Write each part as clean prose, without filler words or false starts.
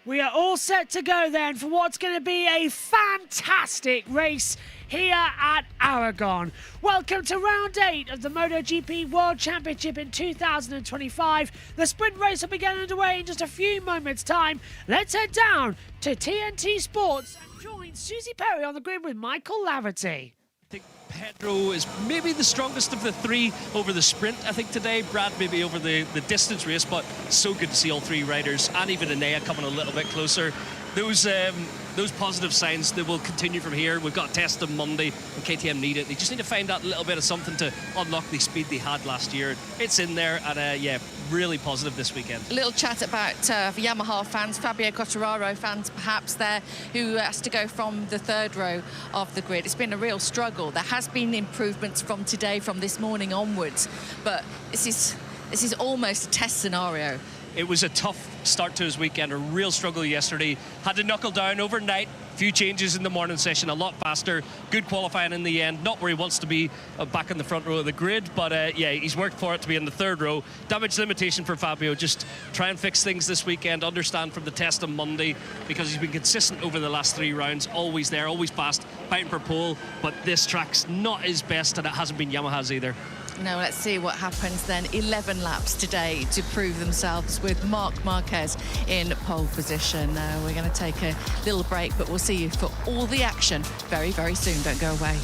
We are all set to go then for what's going to be a fantastic race here at Aragon. Welcome to round 8 of the MotoGP World Championship in 2025. The sprint race will be getting underway in just a few moments' time. Let's head down to TNT Sports and join Susie Perry on the grid with Michael Laverty. I think Pedro is maybe the strongest of the three over the sprint, I think, today. Brad maybe over the distance race, but so good to see all three riders and even Enea coming a little bit closer. Those positive signs, they will continue from here. We've got a test on Monday and KTM need it. They just need to find that little bit of something to unlock the speed they had last year. It's in there, and yeah, really positive this weekend. A little chat about Yamaha fans, Fabio Quartararo fans perhaps there, who has to go from the third row of the grid. It's been a real struggle. There has been improvements from today, from this morning onwards, but this is almost a test scenario. It was a tough start to his weekend, a real struggle yesterday. Had to knuckle down overnight, a few changes in the morning session, a lot faster, good qualifying in the end. Not where he wants to be back in the front row of the grid, but yeah, he's worked for it to be in the third row. Damage limitation for Fabio, just try and fix things this weekend, understand from the test on Monday, because he's been consistent over the last 3 rounds, always there, always fast, fighting for pole, but this track's not his best, and it hasn't been Yamaha's either. Now let's see what happens then. 11 laps today to prove themselves with Marc Marquez in pole position. We're going to take a little break, but we'll see you for all the action very, very soon. Don't go away.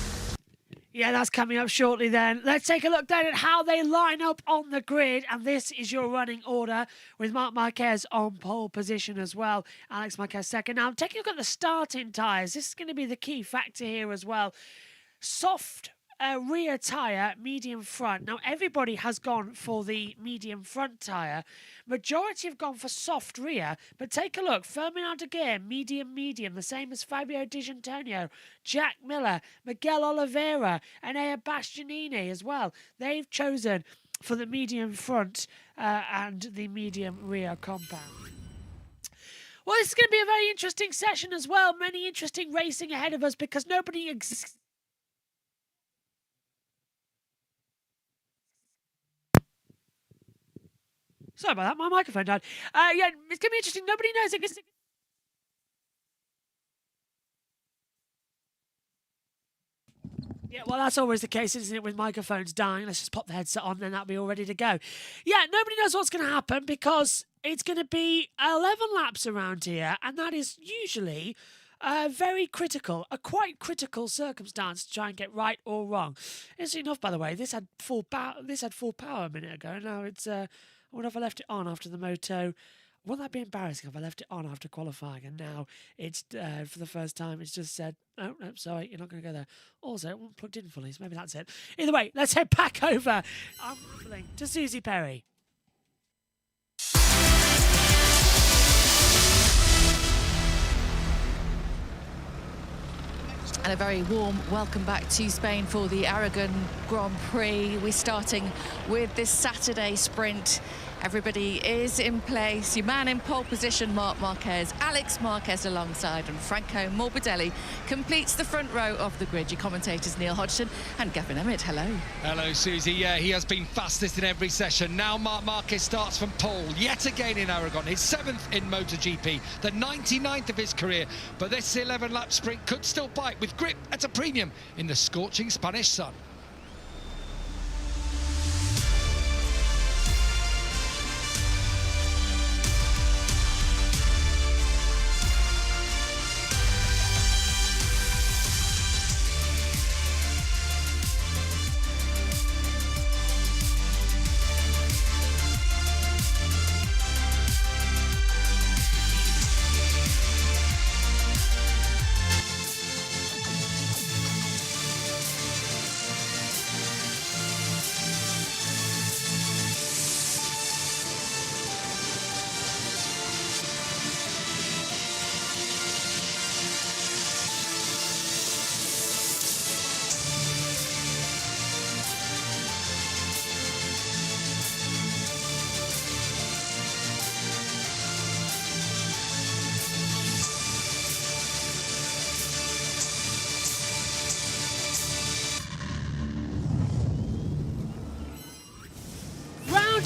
Yeah, that's coming up shortly then. Let's take a look then at how they line up on the grid. And this is your running order with Marc Marquez on pole position as well. Alex Marquez second. Now, taking a look at the starting tyres. This is going to be the key factor here as well. Soft rear tyre, medium front. Now, everybody has gone for the medium front tyre. Majority have gone for soft rear, but take a look. Ferdinand Aguirre, medium, the same as Fabio Di Giannantonio, Jack Miller, Miguel Oliveira, and Enea Bastianini as well. They've chosen for the medium front and the medium rear compound. Well, this is going to be a very interesting session as well. Many interesting racing ahead of us because nobody exists. Sorry about that, my microphone died. Yeah, it's going to be interesting. Nobody knows it. Yeah, well, that's always the case, isn't it, with microphones dying? Let's just pop the headset on, then that'll be all ready to go. Yeah, nobody knows what's going to happen because it's going to be 11 laps around here, and that is usually very critical, a quite critical circumstance to try and get right or wrong. Interesting enough, by the way, this had full power a minute ago. Now it's... I wonder if I left it on after the moto. Wouldn't that be embarrassing if I left it on after qualifying and now it's, for the first time, it's just said, oh, no, sorry, you're not going to go there. Also, it wasn't plugged in fully, so maybe that's it. Either way, let's head back over to Susie Perry. And a very warm welcome back to Spain for the Aragon Grand Prix. We're starting with this Saturday sprint. Everybody is in place. Your man in pole position, Marc Marquez, Alex Marquez alongside, and Franco Morbidelli completes the front row of the grid. Your commentators Neil Hodgson and Gavin Emmett. Hello. Hello, Susie. Yeah, he has been fastest in every session. Now Marc Marquez starts from pole yet again in Aragon. His 7th in MotoGP, the 99th of his career. But this 11-lap sprint could still bite with grip at a premium in the scorching Spanish sun.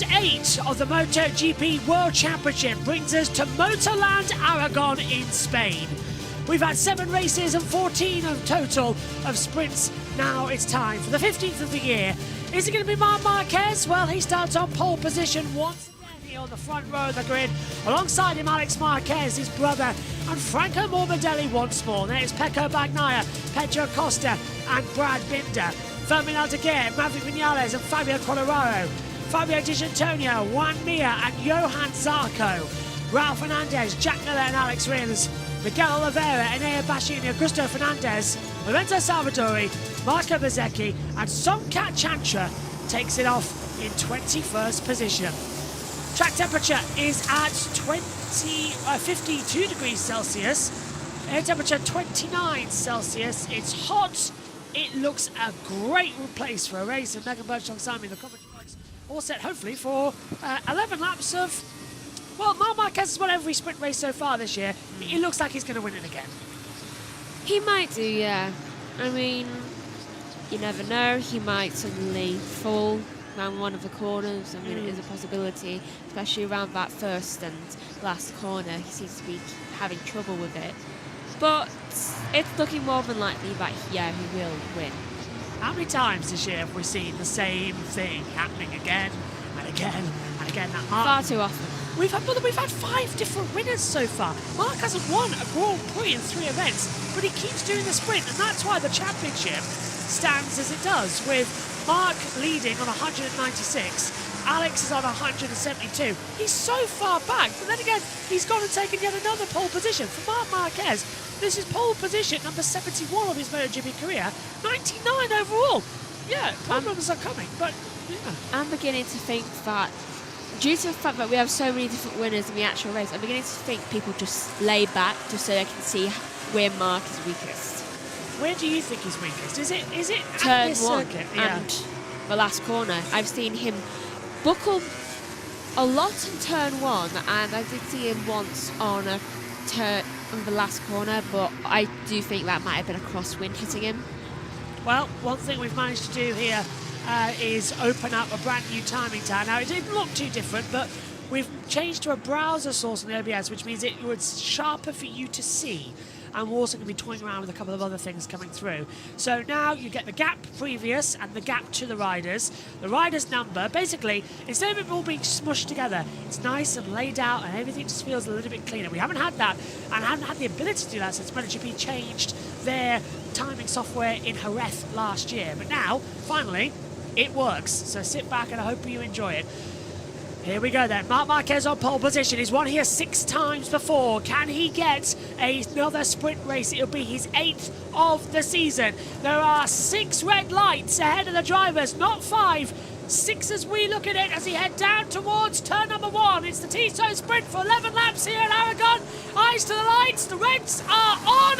Round 8 of the MotoGP World Championship brings us to Motorland Aragon in Spain. We've had 7 races and 14 of total of sprints. Now it's time for the 15th of the year. Is it going to be Marc Marquez? Well, he starts on pole position once again here on the front row of the grid. Alongside him, Alex Marquez, his brother, and Franco Morbidelli once more. There's Pecco Bagnaia, Pedro Costa, and Brad Binder. Fermin Aldeguer, Maverick Vinales, and Fabio Quartararo. Fabio Di Giannantonio, Juan Mir, and Johan Zarco. Ralph Fernandez, Jack Miller, and Alex Rins. Miguel Oliveira, Enea Bashi, and Augusto Fernandez. Lorenzo Salvadori, Marco Bezzecchi, and Somkat Chantra takes it off in 21st position. Track temperature is at 52 degrees Celsius. Air temperature 29 Celsius. It's hot. It looks a great place for a race, and Megan Birchall Simon, the commentary box, all set hopefully for 11 laps of, well, Marc Marquez has won every sprint race so far this year. It looks like he's going to win it again. He might do, yeah. I mean, you never know. He might suddenly fall around one of the corners. I mean, it is a possibility, especially around that first and last corner. He seems to be having trouble with it. But it's looking more than likely that, yeah, he will win. How many times this year have we seen the same thing happening again and again and again? That Far too often. We've had 5 different winners so far. Marc hasn't won a Grand Prix in 3 events, but he keeps doing the sprint, and that's why the championship stands as it does, with Marc leading on 196. Alex is on 172. He's so far back, but then again, he's gone and taken yet another pole position. For Marc Marquez, this is pole position number 71 of his MotoGP career, 99 overall. Yeah, problems are coming, but yeah. I'm beginning to think that, due to the fact that we have so many different winners in the actual race, I'm beginning to think people just lay back just so they can see where Marc is weakest. Where do you think he's weakest? Is it Turn at this 1 circuit? Yeah. and the last corner. I've seen him buckle a lot in turn 1, and I did see him once on a turn on the last corner, but I do think that might have been a crosswind hitting him. Well, one thing we've managed to do here is open up a brand new timing tab. Now, it didn't look too different, but we've changed to a browser source on the OBS, which means it was sharper for you to see. And we're also going to be toying around with a couple of other things coming through. So now you get the gap previous and the gap to the riders. The rider's number, basically, instead of it all being smushed together, it's nice and laid out and everything just feels a little bit cleaner. We haven't had that and haven't had the ability to do that since MotoGP changed their timing software in Jerez last year. But now, finally, it works. So sit back and I hope you enjoy it. Here we go then. Marc Marquez on pole position. He's won here 6 times before. Can he get another sprint race? It'll be his 8th of the season. There are 6 red lights ahead of the drivers, not 5. 6 as we look at it as he head down towards turn number 1. It's the Tissot sprint for 11 laps here at Aragon. Eyes to the lights. The reds are on.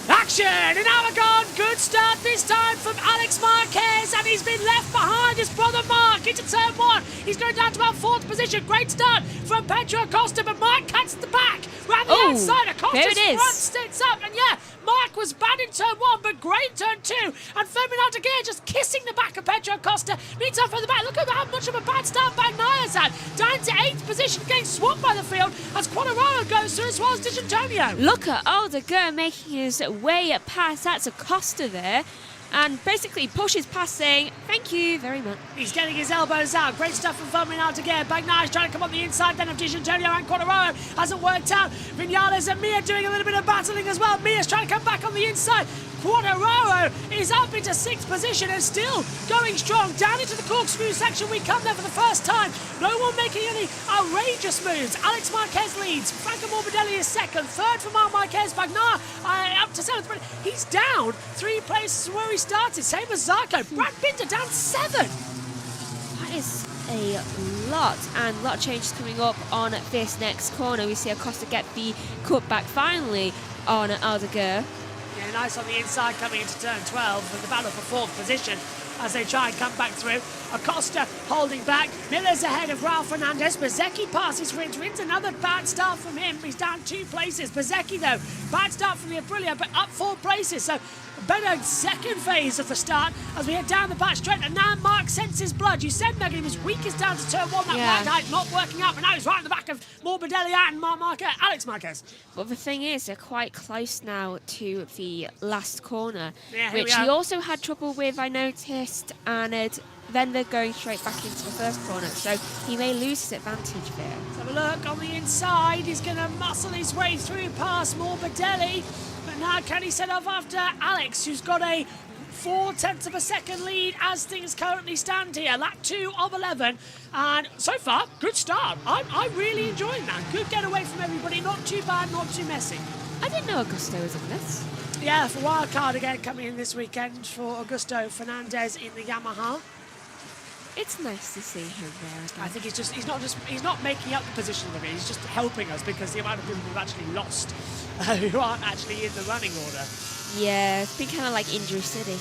Action in Aragon. Good start this time from Alex Marquez, and he's been left behind his brother Marc into turn 1. He's going down to about 4th position. Great start from Pedro Acosta, but Marc cuts the back round the outside. Acosta's front sits up, and yeah, Marc was bad in turn 1, but great in turn 2. And Fermin Aldeguer just kissing the back of Pedro Acosta. Needs up from the back. Look at how much of a bad start Bagnaia's had. Down to 8th position, getting swamped by the field as Quartararo goes through as well as Di Giannantonio. Look at Aldeguer making his way past that's Acosta there, and basically pushes past saying thank you very much. He's getting his elbows out. Great stuff from Fermin Aldeguer. Bagnaia's trying to come on the inside then of Di Giannantonio, and Quartararo hasn't worked out. Vinales and Mir doing a little bit of battling as well. Mir's trying to come back on the inside. Quartararo is up into 6th position and still going strong. Down into the corkscrew section we come there for the first time. No one making any outrageous moves. Alex Marquez leads. Franco Morbidelli is 2nd. 3rd for Marc Marquez. Bagnaia up to 7th. But he's down 3 places from where he started. Same as Zarco. Brad Binder down 7. That is a lot, and a lot of changes coming up on this next corner. We see Acosta get the cutback finally on Aldeguer. Yeah, nice on the inside coming into turn 12 with the battle for 4th position as they try and come back through. Acosta holding back. Miller's ahead of Ralph Fernandez. Bezzecchi passes Rins. Rins, another bad start from him. He's down 2 places. Bezzecchi, though, bad start from the Aprilia, but up 4 places. So better second phase of the start as we head down the back straight, and now Mark senses blood. You said, Megan, he was weakest down to turn 1, that wide height not working out, but now he's right in the back of Morbidelli and Alex Marquez. But the thing is, they're quite close now to the last corner, Yeah, which he also had trouble with, I noticed, and then they're going straight back into the first corner, so he may lose his advantage there. Let's have a look on the inside. He's going to muscle his way through past Morbidelli, but now can he set off after Alex, who's got a 0.4 of a second lead as things currently stand here. Lap 2 of 11, and so far, good start. I'm really enjoying that. Good getaway from everybody. Not too bad, not too messy. I didn't know Augusto was in this. Yeah, for wildcard again coming in this weekend for Augusto Fernandez in the Yamaha. It's nice to see him there again. I think he's not making up the position of it. He's just helping us because the amount of people we've actually lost who aren't actually in the running order. Yeah, it's been kind of like injury city.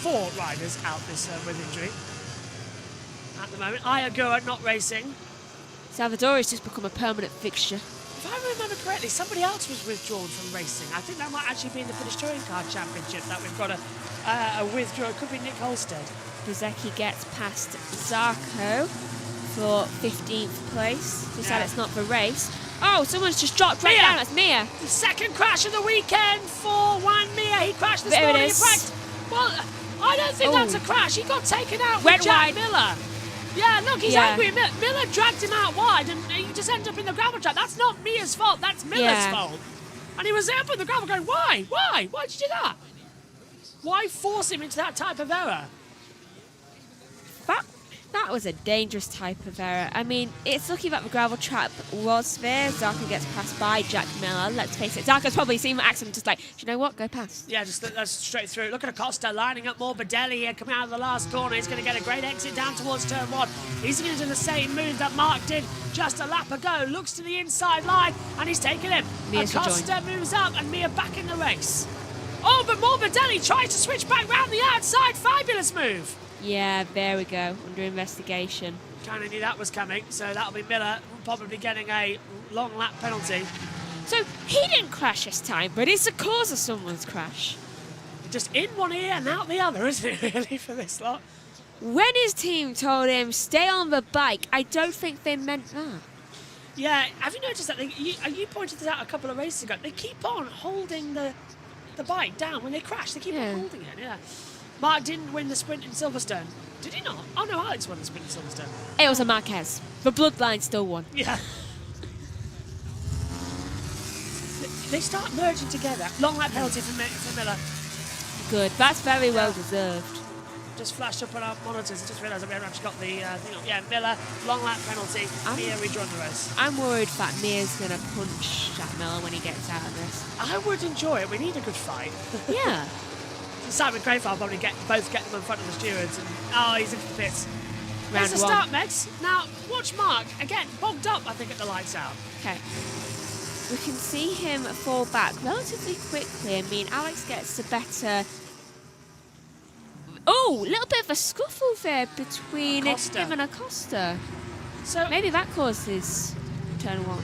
4 riders out this with injury at the moment. Ayagura not racing. Salvador has just become a permanent fixture. If I remember correctly, somebody else was withdrawn from racing. I think that might actually be in the British Touring Car Championship that we've got a withdraw. It could be Nick Holstead. Bsky gets past Zarco for 15th place. He said it's not the race. Oh, someone's just dropped right down. That's Mia. The second crash of the weekend for Juan Mir. He crashed this There morning. it is. Well, I don't think that's a crash. He got taken out Went with Jack wide. Miller. Yeah, look, he's angry. Miller dragged him out wide, and he just ended up in the gravel trap. That's not Mia's fault. That's Miller's fault. And he was there up in the gravel going, why? Why? Why did you do that? Why force him into that type of error? That was a dangerous type of error. I mean, it's lucky that the gravel trap was there. Zarco gets passed by Jack Miller. Let's face it, Zarco's probably seen the accident, just like, do you know what? Go past. Yeah, just that's straight through. Look at Acosta lining up Morbidelli here, coming out of the last corner. He's going to get a great exit down towards turn 1. He's going to do the same move that Mark did just a lap ago. Looks to the inside line, and he's taken him. Acosta moves up, and Mir back in the race. Oh, but Morbidelli tries to switch back round the outside. Fabulous move. Yeah, there we go. Under investigation. Kind of knew that was coming, so that'll be Miller probably getting a long lap penalty. So he didn't crash this time, but it's the cause of someone's crash. Just in one ear and out the other, isn't it, really, for this lot? When his team told him, stay on the bike, I don't think they meant that. Yeah, have you noticed that? You pointed this out a couple of races ago. They keep on holding the bike down when they crash. They keep on holding it, yeah. Mark didn't win the sprint in Silverstone. Did he not? Oh, no, Alex won the sprint in Silverstone. It was a Marquez. The bloodline still won. Yeah. They start merging together. Long lap penalty for Miller. Good. That's very well deserved. Just flashed up on our monitors. I just realised that we haven't actually got the thing up. Yeah, Miller, long lap penalty. Mir rejoined the race. I'm worried that Mir's going to punch Jack Miller when he gets out of this. I would enjoy it. We need a good fight. Yeah. Simon Crayford will probably both get them in front of the stewards. And, he's into the pits. There's the start, Megs. Now, watch Mark. Again, bogged up, I think, at the lights out. Okay. We can see him fall back relatively quickly. I mean, Alex gets the better... Oh, a little bit of a scuffle there between him and Acosta. So maybe that causes turn 1.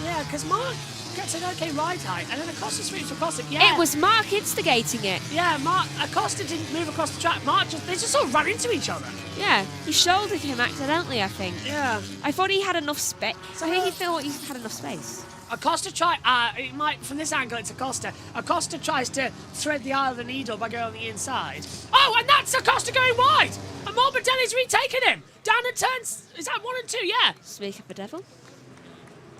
Yeah, because Mark gets an okay ride height, and then Acosta sweeps across it. Yeah. It was Mark instigating it. Yeah, Acosta didn't move across the track. They just sort of ran into each other. Yeah, he shouldered him accidentally, I think. Yeah. I thought he had enough space. I think he thought he had enough space. Acosta from this angle it's Acosta. Acosta tries to thread the eye of the needle by going on the inside. Oh, and that's Acosta going wide! And Morbidelli's retaken him! Down at turns, is that 1 and 2? Yeah. Speak of the devil.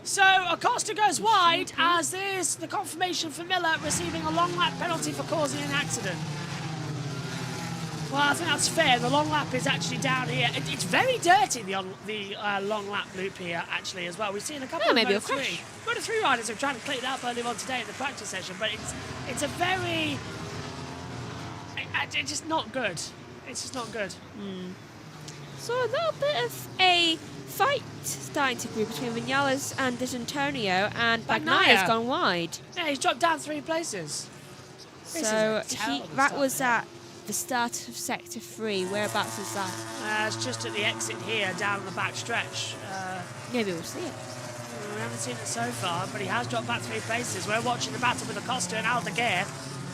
So Acosta goes wide as there's the confirmation for Miller receiving a long lap penalty for causing an accident. Well, I think that's fair. The long lap is actually down here. It's very dirty, the long lap loop here, actually, as well. We've seen a couple of Moto3. Moto3 riders have tried to clean it up earlier on today in the practice session, but it's a very... It's just not good. It's just not good. So a little bit of a fight starting to brew between Vinales and D'Antonio, and Bagnaya's gone wide. Yeah, he's dropped down 3 places. So that was at the start of Sector 3. Whereabouts is that? It's just at the exit here, down the back stretch. Maybe we'll see it. We haven't seen it so far, but he has dropped back 3 places. We're watching the battle with Acosta and Aldeguer.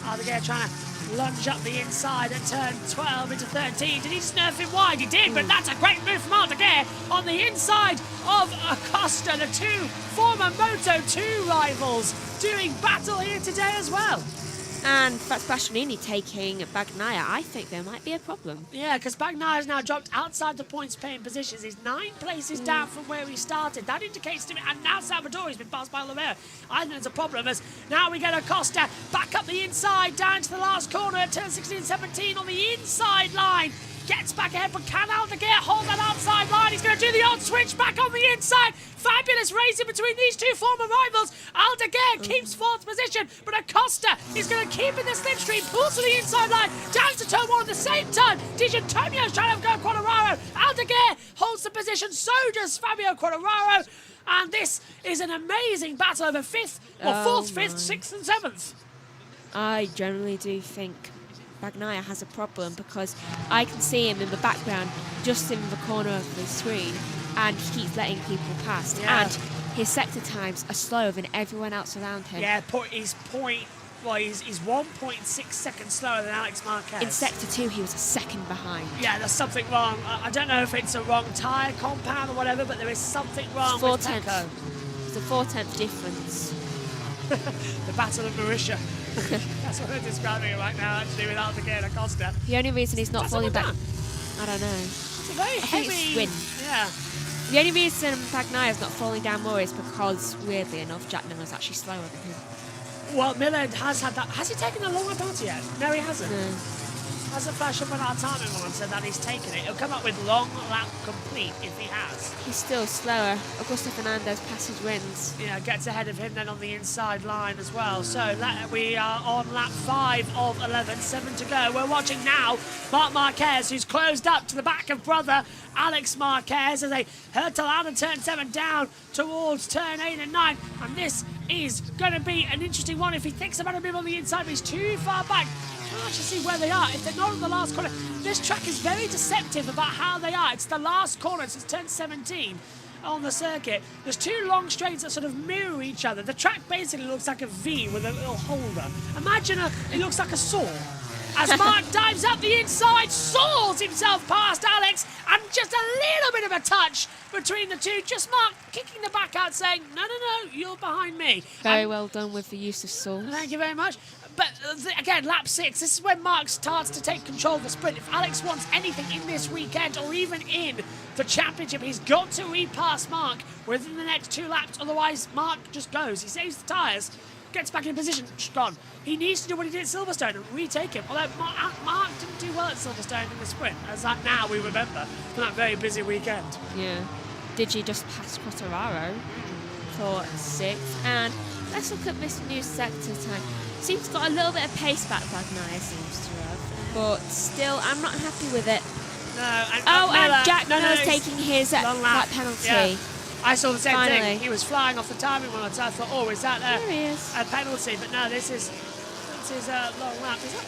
Aldeguer trying to lunge up the inside at turn 12 into 13. Did he just nerf him wide? He did, but that's a great move from Aldeguer on the inside of Acosta. The two former Moto2 rivals doing battle here today as well. And that's Bastianini taking Bagnaia. I think there might be a problem. Yeah, because Bagnaia has now dropped outside the points-paying positions. He's 9 places down from where he started. That indicates to me, and now Salvadori's been passed by Oliveira. I think there's a problem as now we get Acosta back up the inside, down to the last corner at turn 16 and 17 on the inside line. Gets back ahead, but can Aldeguer hold that outside line? He's going to do the odd switch back on the inside. Fabulous racing between these two former rivals. Aldeguer keeps 4th position, but Acosta is going to keep in the slipstream, pulls to the inside line, down to turn 1 at the same time. Di Gianantonio's trying to go Quartararo. Aldeguer holds the position, so does Fabio Quartararo. And this is an amazing battle over 4th, 5th, 6th and 7th. I generally do think Bagnaia has a problem because I can see him in the background just in the corner of the screen and he keeps letting people past. Yeah. And his sector times are slower than everyone else around him. Yeah, he's 1.6 seconds slower than Alex Marquez. In sector 2, he was a second behind. Yeah, there's something wrong. I don't know if it's a wrong tyre compound or whatever, but there is something wrong with Pecco. It's a 4/10 difference. The Battle of Mauritia. That's what they're describing it right now, actually, with Aldeguer and Acosta. The only reason he's not That's falling what back... we've I don't know. It's a very think it's heavy... wind. Yeah. The only reason Bagnaia's not falling down more is because, weirdly enough, Jack Miller's actually slower than him. Well, Miller has had that. Has he taken a long lap out yet? No, he hasn't. No. Hasn't flashed up on our timing one and said that he's taken it. He'll come up with long lap complete if he has. He's still slower. Augusto Fernandez passes wins. Yeah, gets ahead of him then on the inside line as well. So we are on lap 5 of 11, 7 to go. We're watching now Marc Marquez, who's closed up to the back of brother Alex Marquez as they hurtle out of turn 7 down towards turn 8 and 9. And this is going to be an interesting one if he thinks about a move on the inside, but he's too far back. Hard to see where they are. If they're not on the last corner, this track is very deceptive about how they are. It's the last corner, so it's turn 17 on the circuit. There's 2 long straights that sort of mirror each other. The track basically looks like a V with a little holder. Imagine it looks like a saw. As Mark dives up the inside, saws himself past Alex, and just a little bit of a touch between the two. Just Mark kicking the back out, saying, no, you're behind me. Very well done with the use of saws. Thank you very much. But again, lap 6, this is when Mark starts to take control of the sprint. If Alex wants anything in this weekend or even in the championship, he's got to repass Mark within the next 2 laps. Otherwise, Mark just goes. He saves the tyres, gets back in position, gone. He needs to do what he did at Silverstone and retake him. Although Mark didn't do well at Silverstone in the sprint, as now we remember from that very busy weekend. Yeah. Digi just passed Quartararo for 6th. And let's look at this new sector time. Seems to got a little bit of pace back, Bagnaia seems to have. But still, I'm not happy with it. No, and and Jack Miller's taking his long lap penalty. Yeah. I saw the same Finally. thing. He was flying off the timing one, so I thought, oh, is that There he is. a penalty? But no, this is a long lap. Is that?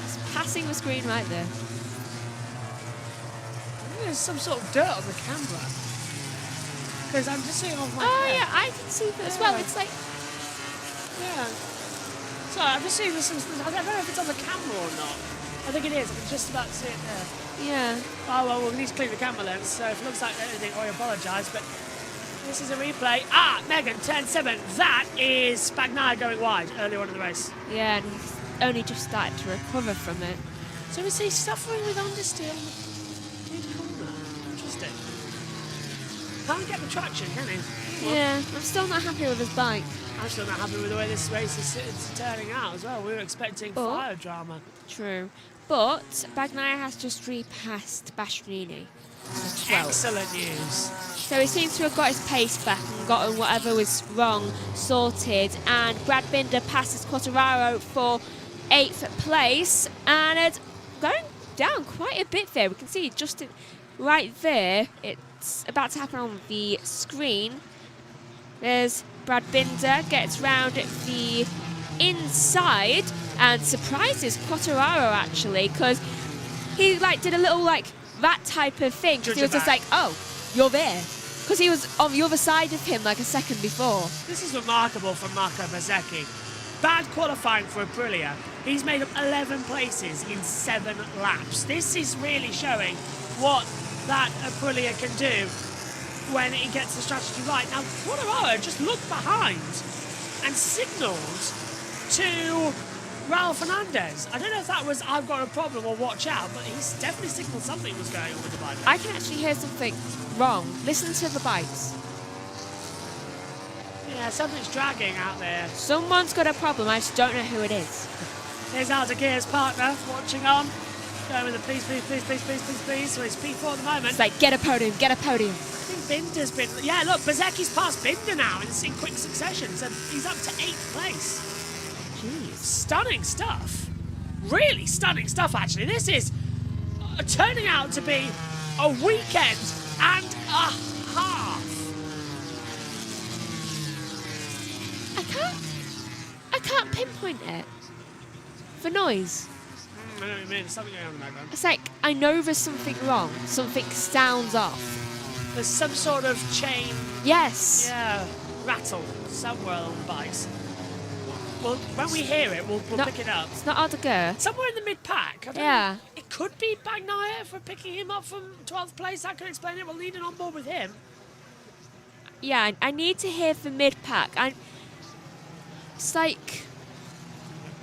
He's passing the screen right there. I think there's some sort of dirt on the camera. Because I'm just seeing on my head. Yeah, I can see that as well. It's like... Yeah. Sorry, I'm just seeing there's some... I don't know if it's on the camera or not. I think it is. I can just about see it there. Yeah. Oh, well, we'll need to clean the camera lens, so if it looks like anything, I apologise, but this is a replay. Megan, turn 7. That is Bagnaia going wide earlier on in the race. Yeah, and he's only just started to recover from it. So is he suffering with understeer on the mid-corner? Interesting. Can't get the traction, can he? Yeah, I'm still not happy with his bike. I'm still not happy with the way this race is turning out as well. We were expecting fire drama. True. But Bagnaia has just repassed Bastianini. Excellent news. So he seems to have got his pace back and gotten whatever was wrong sorted. And Brad Binder passes Quartararo for 8th place. And it's going down quite a bit there. We can see just right there. It's about to happen on the screen. There's Brad Binder, gets round the inside and surprises Quartararo actually, because he did a little that type of thing. He was just like, oh, you're there, because he was on the other side of him like a second before. This is remarkable for Marco Bezzecchi, bad qualifying for Aprilia. He's made up 11 places in 7 laps. This is really showing what that Aprilia can do when he gets the strategy right. Now, Quartararo just looked behind and signalled to Raul Fernandez. I don't know if that was I've got a problem or watch out, but he's definitely signalled something was going on with the bike. I can actually hear something wrong. Listen to the bikes. Yeah, something's dragging out there. Someone's got a problem. I just don't know who it is. Here's Aldeguer's partner watching on. Going with the please, please, please, please, please, please, please. So it's P4 at the moment. It's like, get a podium, get a podium. I think Binder's been... Yeah, look, Bezecchi's passed Binder now in quick succession. So he's up to 8th place. Jeez. Stunning stuff. Really stunning stuff, actually. This is turning out to be a weekend and a half. I can't pinpoint it. For noise. I know what you mean. There's something going on in the background. It's like, I know there's something wrong. Something sounds off. There's some sort of chain, Yes. yeah, rattle somewhere on the bikes. Well, when we hear it, we'll pick it up. It's not Aldeguer. Somewhere in the mid-pack. I don't Yeah. know. It could be Bagnaia if we're picking him up from 12th place. That could explain it. We'll lead it on board with him. Yeah, I need to hear the mid-pack. It's like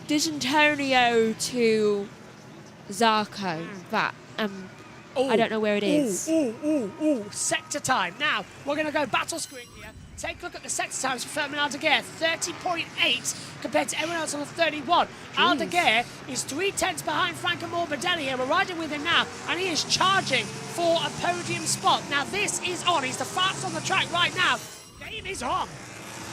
D'Antonio to Zarco. That, I don't know where it is. Ooh. Sector time. Now, we're going to go battle screen here. Take a look at the sector times for Ferdinand Aldeguer. 30.8 compared to everyone else on a 31. Aldeguer is 3/10 behind Franco Morbidelli here. We're riding with him now, and he is charging for a podium spot. Now, this is on. He's the fastest on the track right now. Game is on.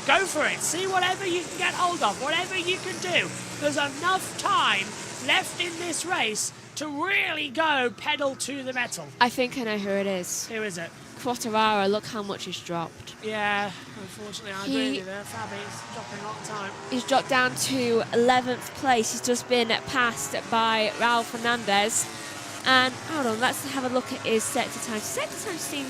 Go for it. See whatever you can get hold of, whatever you can do. There's enough time left in this race to really go pedal to the metal. I think I know who it is. Who is it? Quartararo, look how much he's dropped. Yeah, unfortunately, I agree with you there. Fabi's dropping a lot of time. He's dropped down to 11th place. He's just been passed by Raul Fernandez. And hold on, let's have a look at his sector times. Sector times seem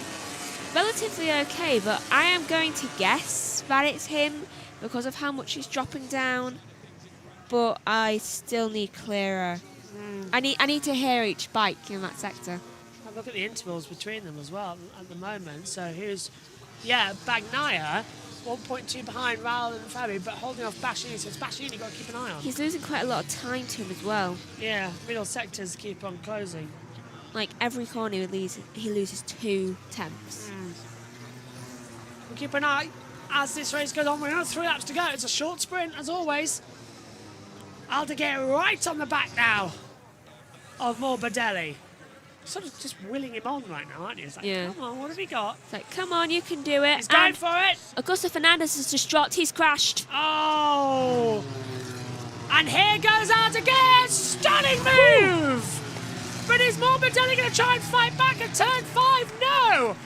relatively okay, but I am going to guess that it's him because of how much he's dropping down. But I still need clearer. I need to hear each bike in that sector. Have a look at the intervals between them as well at the moment. So here's, Bagnaia, 1.2 behind Raul and Fabi, but holding off Bastianini. So it's Bastianini you've got to keep an eye on. He's losing quite a lot of time to him as well. Yeah, middle sectors keep on closing. Like every corner he loses 2 tenths. We'll keep an eye as this race goes on. We're only 3 laps to go. It's a short sprint as always. Aldeguer right on the back now of Morbidelli. Sort of just willing him on right now, aren't you? It's like, Yeah. come on, what have we got? It's like, come on, you can do it. He's going And for it. Augusto Fernandez has just dropped. He's crashed. Oh! And here goes Aldeguer. Stunning move! But is Morbidelli going to try and fight back at turn 5? No!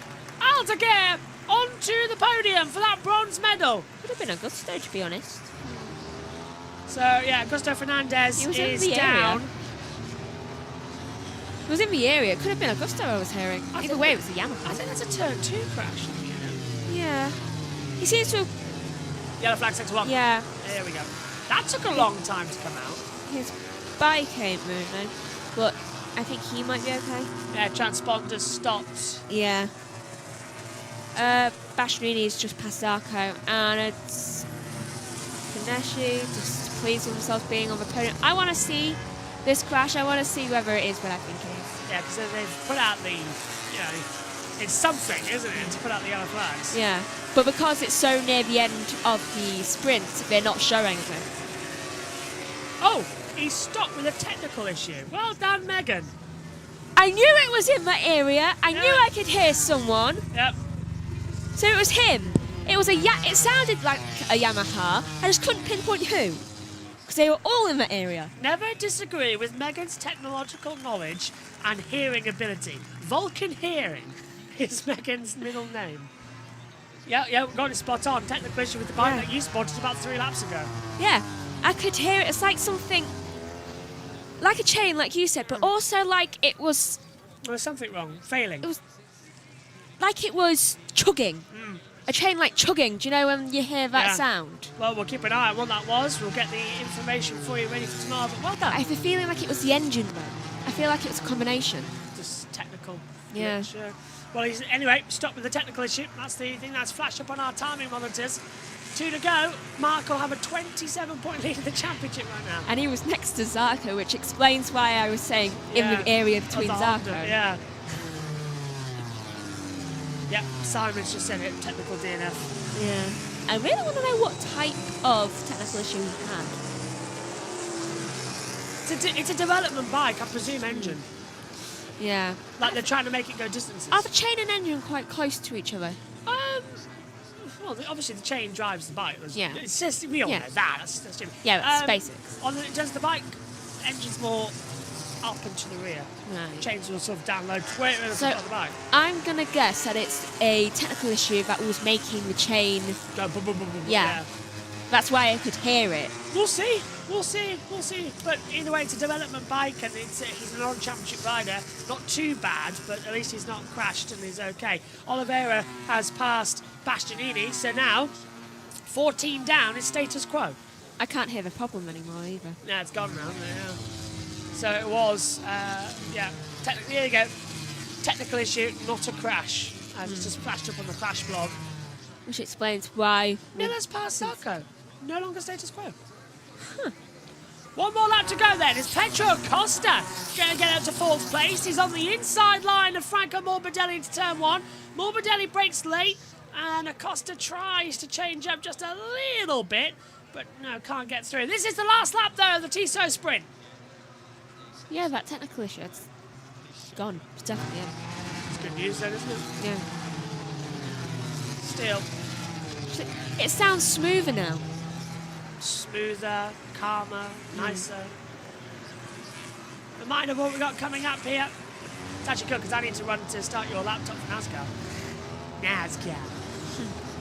Aldeguer onto the podium for that bronze medal. Could have been Augusto, to be honest. So, yeah, Augusto Fernandez He was in is the down. area. It was in the area. It could have been Augusto I was hearing. I Either think- way, it was a I Yamaha. think that's a turn 2 crash. Yeah. He seems to have... Yellow flag, 6-1. Yeah. There we go. That took a long time to come out. His bike ain't moving. But I think he might be okay. Yeah, transponder stopped. Yeah. Bastianini's just past Zarco. And it's... Kaneshi just pleased with himself being on the podium. I want to see this crash. I want to see whether it is what I think it is. Yeah, because they've put out the, it's something, isn't it, to put out the yellow flags. Yeah. But because it's so near the end of the sprint, they're not showing it. Oh, he stopped with a technical issue. Well done, Megan. I knew it was in that area. I knew I could hear someone. Yep. So it was him. It was it sounded like a Yamaha. I just couldn't pinpoint who. Because they were all in that area. Never disagree with Megan's technological knowledge and hearing ability. Vulcan Hearing is Megan's middle name. Yeah, we got it spot on. Technical issue with the bike that you spotted about 3 laps ago. Yeah, I could hear it. It's like something, like a chain, like you said, but also like it was... There was something wrong. Failing. It was like it was chugging. A chain like chugging. Do you know when you hear that sound? Well, we'll keep an eye on what that was. We'll get the information for you ready for tomorrow. But well done. I have a feeling like it was the engine though. I feel like it was a combination. Just technical. Yeah. Sure. Well, anyway, stop with the technical issue. That's the thing that's flashed up on our timing monitors. 2 to go. Mark will have a 27-point lead in the championship right now. And he was next to Zarco, which explains why I was saying in the area between Zarco. Yeah. Yep, Simon's just said it, technical DNF. Yeah. I really want to know what type of technical issue he had. It's a development bike, I presume engine. Yeah. Like they're trying to make it go distances. Are the chain and engine quite close to each other? Well, obviously the chain drives the bike. Yeah. It's just, we all know that. That's yeah, that's basics. Does the bike engine's more up and to the rear? Right. Chains will sort of download way at the bike. I'm going to guess that it's a technical issue that was making the chain... Go boom, boom, boom, boom, yeah. That's why I could hear it. We'll see. But either way, it's a development bike, and he's an orange championship rider. Not too bad, but at least he's not crashed and he's okay. Oliveira has passed Bastianini, so now 14 down is status quo. I can't hear the problem anymore either. Yeah, it's gone now. Yeah. So it was, here you go. Technical issue, not a crash. It's just flashed up on the crash blog. Which explains why... Miller's past Sarko. No longer status quo. One more lap to go then. It's Pedro Acosta going to get up to 4th place. He's on the inside line of Franco Morbidelli into turn 1. Morbidelli breaks late, and Acosta tries to change up just a little bit, but no, can't get through. This is the last lap, though, of the Tissot sprint. Yeah, that technical issue, it's gone. It's definitely in. It's good news then, isn't it? Yeah. Still. It sounds smoother now. Smoother, calmer, nicer. Reminder of what we've got coming up here. It's actually good because I need to run to start your laptop for NASCAR.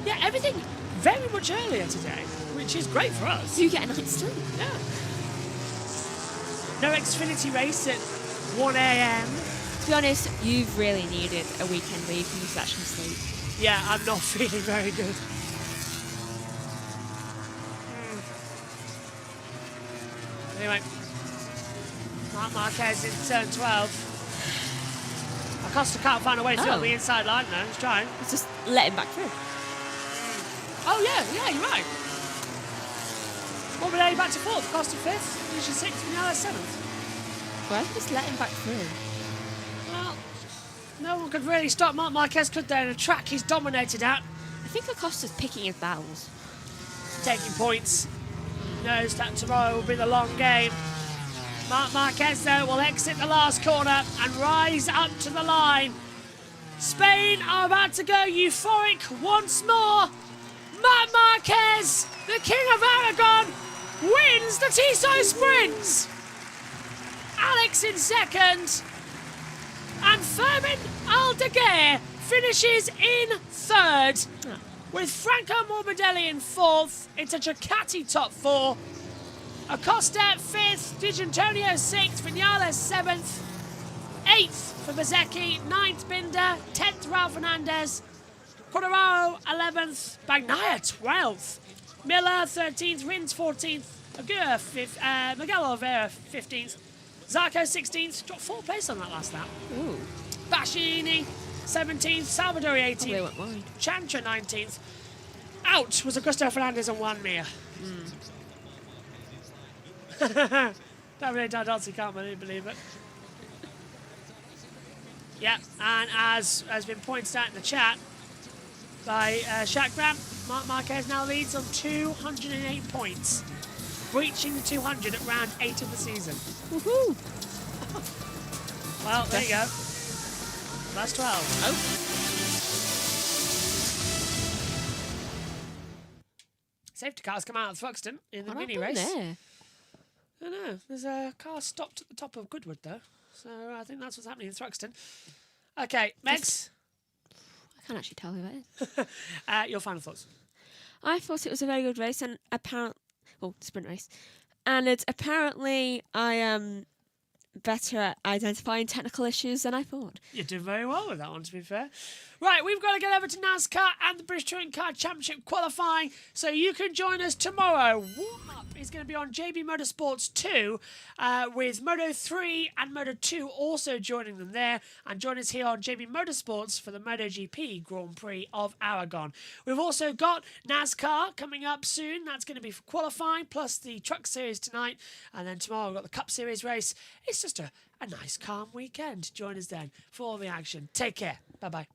Yeah, everything very much earlier today, which is great for us. You get a night's sleep. Yeah. No Xfinity race at 1 a.m. To be honest, you've really needed a weekend where you can just actually sleep. Yeah, I'm not feeling very good. Anyway, Marc Marquez in turn 12. Acosta can't find a way through on the inside line now. He's trying. Let's just let him back through. Oh, yeah, you're right. Morbidelli back to 4th, Acosta 5th, Vision 6th, Vinales 7th. Why don't just let him back through? Well, no one could really stop Marc Marquez, could they, in a track he's dominated at. I think Acosta's picking his battles. Taking points. Knows that tomorrow will be the long game. Marc Marquez, though, will exit the last corner and rise up to the line. Spain are about to go euphoric once more. Marc Marquez, the King of Aragon, wins the Tissot Sprint. Alex in second. And Fermin Aldeguer finishes in 3rd. With Franco Morbidelli in 4th, it's a Ducati top 4. Acosta 5th, Di Giannantonio 6th, Vinales 7th, 8th for Bezzecchi, 9th Binder, 10th Raul Fernandez, Quartararo 11th, Bagnaia 12th, Miller 13th, Rins 14th, Miguel Oliveira 15th, Zarco 16th, dropped 4th place on that last lap. Ooh. Bastianini 17th, Salvadori 18th, Chantra 19th. Out was Augusto Fernandez and Juan Mir. Davide Dardozzi can't believe it. Yeah, and as has been pointed out in the chat by Shakram, Marc Marquez now leads on 208 points, reaching the 200 at round 8 of the season. Woohoo! Well, there you go. That's 12. Oh. Safety cars come out of Thruxton in the mini race. There? I don't know. There's a car stopped at the top of Goodwood, though. So I think that's what's happening in Thruxton. Okay, Megs. I can't actually tell who that is. Your final thoughts? I thought it was a very good race and sprint race. And it's apparently better at identifying technical issues than I thought. You're doing very well with that one, to be fair. Right, we've got to get over to NASCAR and the British Touring Car Championship qualifying, so you can join us tomorrow. Warm-up is going to be on JB Motorsports 2 with Moto 3 and Moto 2 also joining them there, and join us here on JB Motorsports for the MotoGP Grand Prix of Aragon. We've also got NASCAR coming up soon. That's going to be for qualifying, plus the Truck Series tonight, and then tomorrow we've got the Cup Series race. It's just a nice, calm weekend. Join us then for all the action. Take care. Bye-bye.